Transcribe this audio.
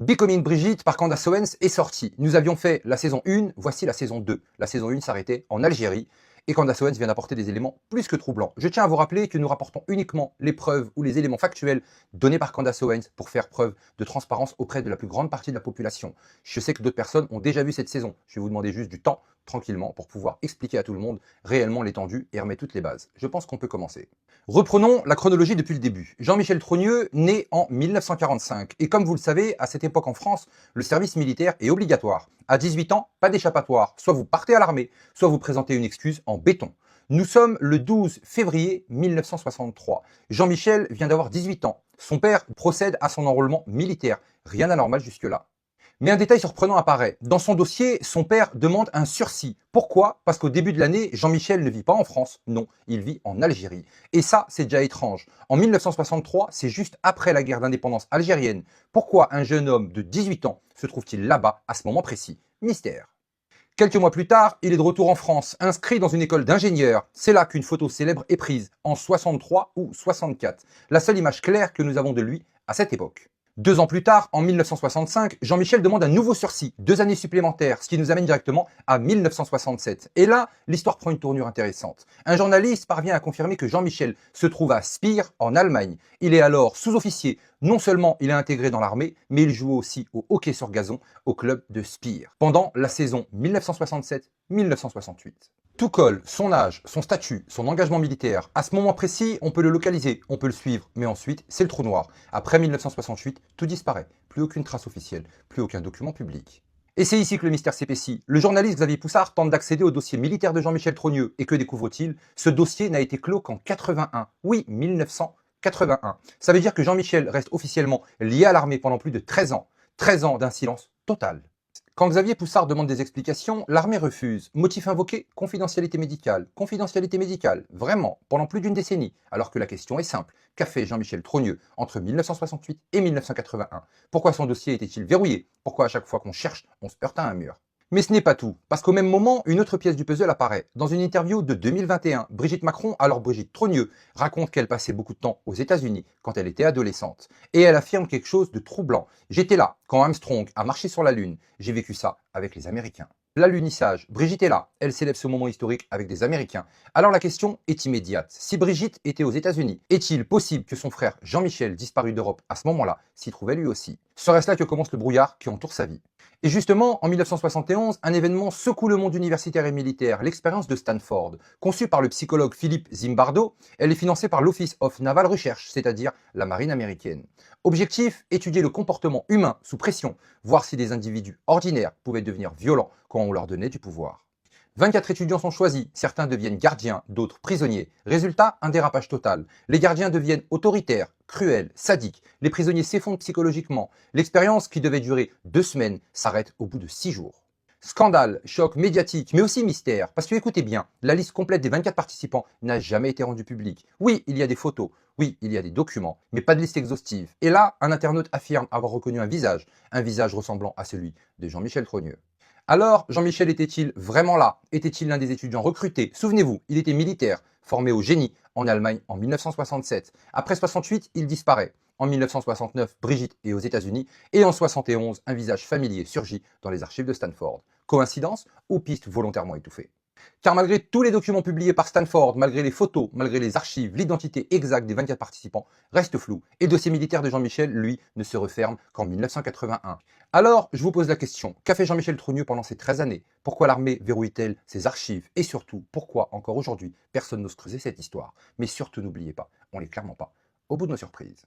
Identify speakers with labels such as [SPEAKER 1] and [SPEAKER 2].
[SPEAKER 1] Becoming Brigitte par Candace Owens est sorti. Nous avions fait la saison 1, voici la saison 2. La saison 1 s'arrêtait en Algérie et Candace Owens vient d'apporter des éléments plus que troublants. Je tiens à vous rappeler que nous rapportons uniquement les preuves ou les éléments factuels donnés par Candace Owens pour faire preuve de transparence auprès de la plus grande partie de la population. Je sais que d'autres personnes ont déjà vu cette saison. Je vais vous demander juste du temps, tranquillement, pour pouvoir expliquer à tout le monde réellement l'étendue et remettre toutes les bases. Je pense qu'on peut commencer. Reprenons la chronologie depuis le début. Jean-Michel Trogneux, né en 1945. Et comme vous le savez, à cette époque en France, le service militaire est obligatoire. À 18 ans, pas d'échappatoire. Soit vous partez à l'armée, soit vous présentez une excuse en béton. Nous sommes le 12 février 1963. Jean-Michel vient d'avoir 18 ans. Son père procède à son enrôlement militaire. Rien d'anormal jusque-là. Mais un détail surprenant apparaît. Dans son dossier, son père demande un sursis. Pourquoi? Parce qu'au début de l'année, Jean-Michel ne vit pas en France. Non, il vit en Algérie. Et ça, c'est déjà étrange. En 1963, c'est juste après la guerre d'indépendance algérienne. Pourquoi un jeune homme de 18 ans se trouve-t-il là-bas à ce moment précis? Mystère. Quelques mois plus tard, il est de retour en France, inscrit dans une école d'ingénieurs. C'est là qu'une photo célèbre est prise, en 63 ou 64. La seule image claire que nous avons de lui à cette époque. 2 ans plus tard, en 1965, Jean-Michel demande un nouveau sursis, 2 années supplémentaires, ce qui nous amène directement à 1967. Et là, l'histoire prend une tournure intéressante. Un journaliste parvient à confirmer que Jean-Michel se trouve à Speer, en Allemagne. Il est alors sous-officier. Non seulement il est intégré dans l'armée, mais il joue aussi au hockey sur gazon au club de Speer, pendant la saison 1967-1968. Tout colle, son âge, son statut, son engagement militaire. À ce moment précis, on peut le localiser, on peut le suivre, mais ensuite, c'est le trou noir. Après 1968, tout disparaît. Plus aucune trace officielle, plus aucun document public. Et c'est ici que le mystère s'épaissit. Le journaliste Xavier Poussard tente d'accéder au dossier militaire de Jean-Michel Trogneux. Et que découvre-t-il? Ce dossier n'a été clos qu'en 81. Oui, 1981. Ça veut dire que Jean-Michel reste officiellement lié à l'armée pendant plus de 13 ans. 13 ans d'un silence total. Quand Xavier Poussard demande des explications, l'armée refuse. Motif invoqué, confidentialité médicale. Confidentialité médicale, vraiment, pendant plus d'une décennie. Alors que la question est simple. Qu'a fait Jean-Michel Trogneux entre 1968 et 1981? Pourquoi son dossier était-il verrouillé? Pourquoi à chaque fois qu'on cherche, on se heurte à un mur? Mais ce n'est pas tout, parce qu'au même moment, une autre pièce du puzzle apparaît. Dans une interview de 2021, Brigitte Macron, alors Brigitte Trogneux, raconte qu'elle passait beaucoup de temps aux États-Unis quand elle était adolescente. Et elle affirme quelque chose de troublant. J'étais là quand Armstrong a marché sur la Lune. J'ai vécu ça avec les Américains. L'alunissage, Brigitte est là, elle célèbre ce moment historique avec des Américains. Alors la question est immédiate. Si Brigitte était aux États-Unis, est-il possible que son frère Jean-Michel, disparu d'Europe à ce moment-là, s'y trouvait lui aussi? Serait-ce là que commence le brouillard qui entoure sa vie? Et justement, en 1971, un événement secoue le monde universitaire et militaire, l'expérience de Stanford. Conçue par le psychologue Philippe Zimbardo, elle est financée par l'Office of Naval Research, c'est-à-dire la marine américaine. Objectif, étudier le comportement humain sous pression, voir si des individus ordinaires pouvaient devenir violents quand on leur donnait du pouvoir. 24 étudiants sont choisis, certains deviennent gardiens, d'autres prisonniers. Résultat, un dérapage total. Les gardiens deviennent autoritaires, cruels, sadiques. Les prisonniers s'effondrent psychologiquement. L'expérience, qui devait durer 2 semaines, s'arrête au bout de 6 jours. Scandale, choc médiatique, mais aussi mystère. Parce que écoutez bien, la liste complète des 24 participants n'a jamais été rendue publique. Oui, il y a des photos, oui, il y a des documents, mais pas de liste exhaustive. Et là, un internaute affirme avoir reconnu un visage ressemblant à celui de Jean-Michel Trogneux. Alors, Jean-Michel était-il vraiment là? Était-il l'un des étudiants recrutés? Souvenez-vous, il était militaire, formé au génie en Allemagne en 1967. Après 68, il disparaît. En 1969, Brigitte est aux États-Unis. Et en 71, un visage familier surgit dans les archives de Stanford. Coïncidence ou piste volontairement étouffée? Car malgré tous les documents publiés par Stanford, malgré les photos, malgré les archives, l'identité exacte des 24 participants reste floue. Et le dossier militaire de Jean-Michel, lui, ne se referme qu'en 1981. Alors, je vous pose la question, qu'a fait Jean-Michel Trogneux pendant ces 13 années? Pourquoi l'armée verrouille-t-elle ses archives? Et surtout, pourquoi encore aujourd'hui, personne n'ose creuser cette histoire? Mais surtout, n'oubliez pas, on n'est clairement pas au bout de nos surprises.